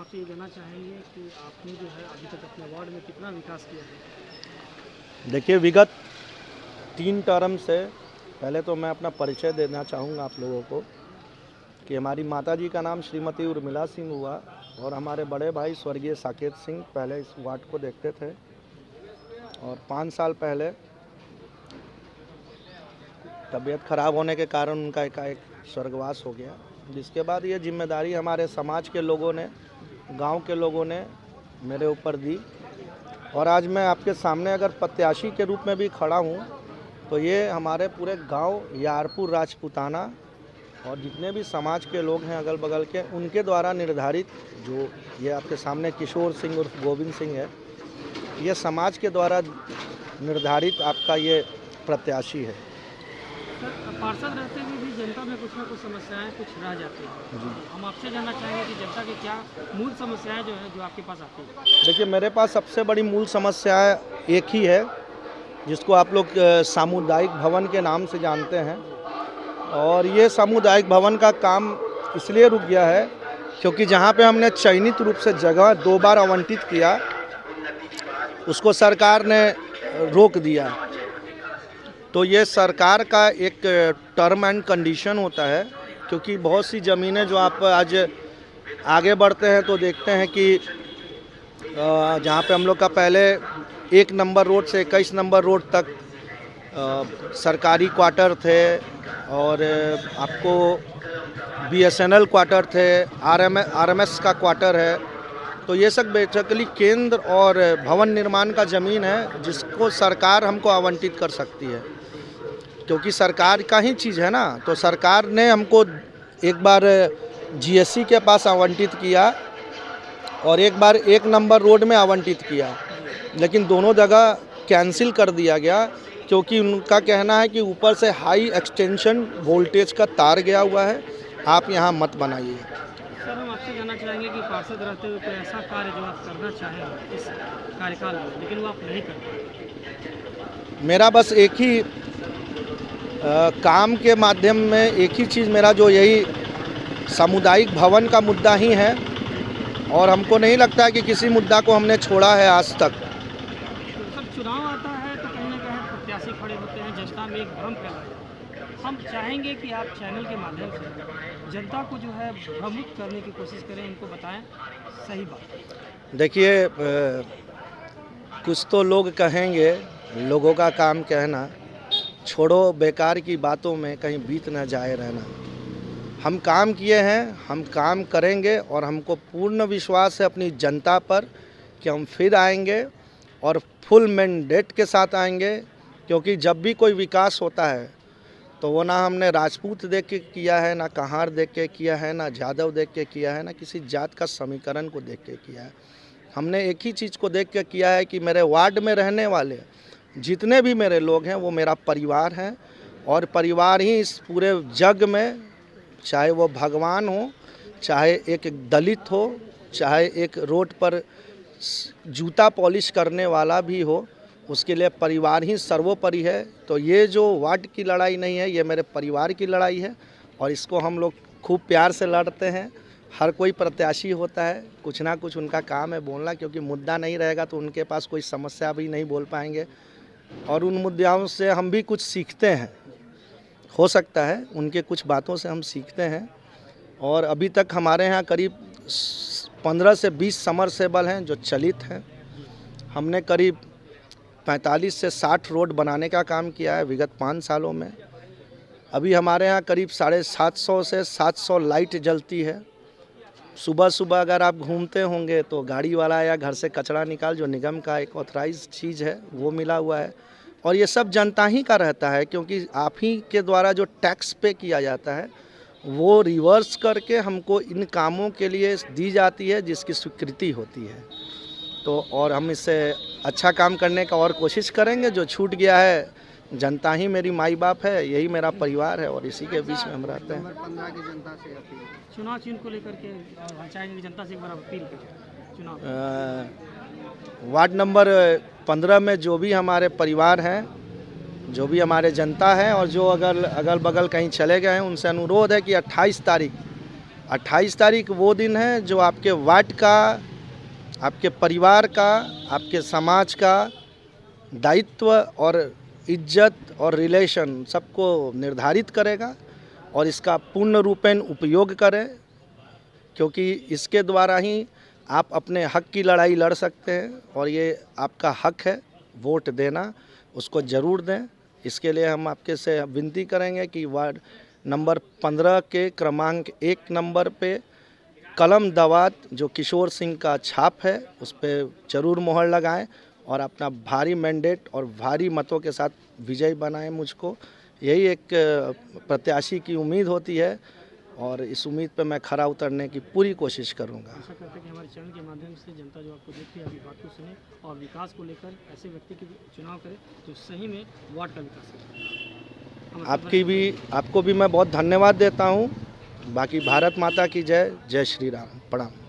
आपसे ये जानना चाहेंगे कि आपने जो है अभी तक अपने वार्ड में कितना विकास किया है? देखिए, विगत 3 टर्म से पहले तो मैं अपना परिचय देना चाहूँगा आप लोगों को कि हमारी माताजी का नाम श्रीमती उर्मिला सिंह हुआ और हमारे बड़े भाई स्वर्गीय साकेत सिंह पहले इस वार्ड को देखते थे और 5 साल पहले तबीयत खराब होने के कारण उनका एकाएक स्वर्गवास हो गया, जिसके बाद ये जिम्मेदारी हमारे समाज के लोगों ने, गांव के लोगों ने मेरे ऊपर दी और आज मैं आपके सामने अगर प्रत्याशी के रूप में भी खड़ा हूँ तो ये हमारे पूरे गांव यारपुर राजपूताना और जितने भी समाज के लोग हैं अगल बगल के, उनके द्वारा निर्धारित जो ये आपके सामने किशोर सिंह उर्फ गोविंद सिंह है, ये समाज के द्वारा निर्धारित आपका ये प्रत्याशी है। सर, पार्षद रहते हुए भी जनता में कुछ ना कुछ समस्याएं कुछ रह जाती हैं जी। हम आपसे जानना चाहेंगे कि जनता की क्या मूल समस्याएं जो है जो आपके पास आती है? देखिए, मेरे पास सबसे बड़ी मूल समस्या एक ही है जिसको आप लोग सामुदायिक भवन के नाम से जानते हैं और ये सामुदायिक भवन का काम इसलिए रुक गया है क्योंकि जहाँ पे हमने चयनित रूप से जगह 2 बार आवंटित किया उसको सरकार ने रोक दिया। तो ये सरकार का एक टर्म एंड कंडीशन होता है क्योंकि बहुत सी ज़मीनें जो आप आज आगे बढ़ते हैं तो देखते हैं कि जहाँ पे हम लोग का पहले 1 नंबर रोड से 21 नंबर रोड तक सरकारी क्वार्टर थे और आपको BSNL क्वार्टर थे, RMS का क्वार्टर है, तो ये सब बेसिकली केंद्र और भवन निर्माण का ज़मीन है जिसको सरकार हमको आवंटित कर सकती है क्योंकि सरकार का ही चीज़ है ना। तो सरकार ने हमको एक बार GSC के पास आवंटित किया और एक बार 1 नंबर रोड में आवंटित किया, लेकिन दोनों जगह कैंसिल कर दिया गया क्योंकि उनका कहना है कि ऊपर से हाई एक्सटेंशन वोल्टेज का तार गया हुआ है, आप यहाँ मत बनाइए। सर, हम आपसे जानना चाहेंगे कि पार्षद रहते हुए कोई ऐसा कार्य जो आप करना चाहें इस कार्यकाल में लेकिन वो आप नहीं करते? मेरा बस एक ही काम के माध्यम में एक ही चीज़ मेरा जो यही सामुदायिक भवन का मुद्दा ही है और हमको नहीं लगता है कि किसी मुद्दा को हमने छोड़ा है आज तक। सर, चुनाव आता है तो कहीं ना कहीं प्रत्याशी खड़े होते हैं, जनता में एक भ्रम फैला है। हम चाहेंगे कि आप चैनल के माध्यम से जनता को जो है भ्रमित करने की कोशिश करें, उनको बताएं सही बात। देखिए, कुछ तो लोग कहेंगे, लोगों का काम कहना, छोड़ो बेकार की बातों में कहीं बीत न जाए रहना। हम काम किए हैं, हम काम करेंगे और हमको पूर्ण विश्वास है अपनी जनता पर कि हम फिर आएंगे और फुल मैंडेट के साथ आएंगे क्योंकि जब भी कोई विकास होता है तो वो ना हमने राजपूत देख के किया है, ना कहार देख के किया है, ना जादव देख के किया है, ना किसी जात का समीकरण को देख के किया है। हमने एक ही चीज़ को देख के किया है कि मेरे वार्ड में रहने वाले जितने भी मेरे लोग हैं वो मेरा परिवार हैं और परिवार ही इस पूरे जग में, चाहे वो भगवान हो, चाहे एक दलित हो, चाहे एक रोड पर जूता पॉलिश करने वाला भी हो, उसके लिए परिवार ही सर्वोपरि है। तो ये जो वार्ड की लड़ाई नहीं है, ये मेरे परिवार की लड़ाई है और इसको हम लोग खूब प्यार से लड़ते हैं। हर कोई प्रत्याशी होता है, कुछ ना कुछ उनका काम है बोलना, क्योंकि मुद्दा नहीं रहेगा तो उनके पास कोई समस्या भी नहीं बोल पाएंगे और उन मुद्दों से हम भी कुछ सीखते हैं। हो सकता है उनके कुछ बातों से हम सीखते हैं और अभी तक हमारे यहाँ करीब 15 से 20 समरसेबल हैं जो चलित हैं। हमने करीब 45 से 60 रोड बनाने का काम किया है विगत 5 सालों में। अभी हमारे यहाँ करीब 750 से 700 लाइट जलती है। सुबह सुबह अगर आप घूमते होंगे तो गाड़ी वाला या घर से कचरा निकाल, जो निगम का एक ऑथराइज चीज़ है, वो मिला हुआ है और ये सब जनता ही का रहता है क्योंकि आप ही के द्वारा जो टैक्स पे किया जाता है वो रिवर्स करके हमको इन कामों के लिए दी जाती है जिसकी स्वीकृति होती है। तो और हम इससे अच्छा काम करने का और कोशिश करेंगे। जो छूट गया है, जनता ही मेरी माई बाप है, यही मेरा परिवार है और इसी के बीच में हम रहते हैं। चुनाव चिन्ह को लेकर के चाहेंगे जनता से एक बार अपील करें। चुनाव वार्ड नंबर 15 में जो भी हमारे परिवार हैं, जो भी हमारे जनता है और जो अगर अगल बगल कहीं चले गए हैं, उनसे अनुरोध है कि 28 तारीख 28 तारीख वो दिन है जो आपके वार्ड का, आपके परिवार का, आपके समाज का दायित्व और इज्जत और रिलेशन सबको निर्धारित करेगा और इसका पूर्ण रूपेण उपयोग करें, क्योंकि इसके द्वारा ही आप अपने हक की लड़ाई लड़ सकते हैं और ये आपका हक है वोट देना, उसको ज़रूर दें। इसके लिए हम आपके से विनती करेंगे कि वार्ड नंबर 15 के क्रमांक 1 नंबर पे कलम दवात जो किशोर सिंह का छाप है उस पर ज़रूर मोहर लगाएं और अपना भारी मैंडेट और भारी मतों के साथ विजयी बनाएं मुझको। यही एक प्रत्याशी की उम्मीद होती है और इस उम्मीद पे मैं खरा उतरने की पूरी कोशिश करूंगा। आशा करते हैं कि हमारे चैनल के माध्यम से जनता जो आपको देखती है आपकी बात को सुने और विकास को लेकर ऐसे व्यक्ति के चुनाव करे जो सही में वार्ड का विकास करे। आपको भी मैं बहुत धन्यवाद देता हूं। बाकी भारत माता की जय, जय श्री राम, प्रणाम।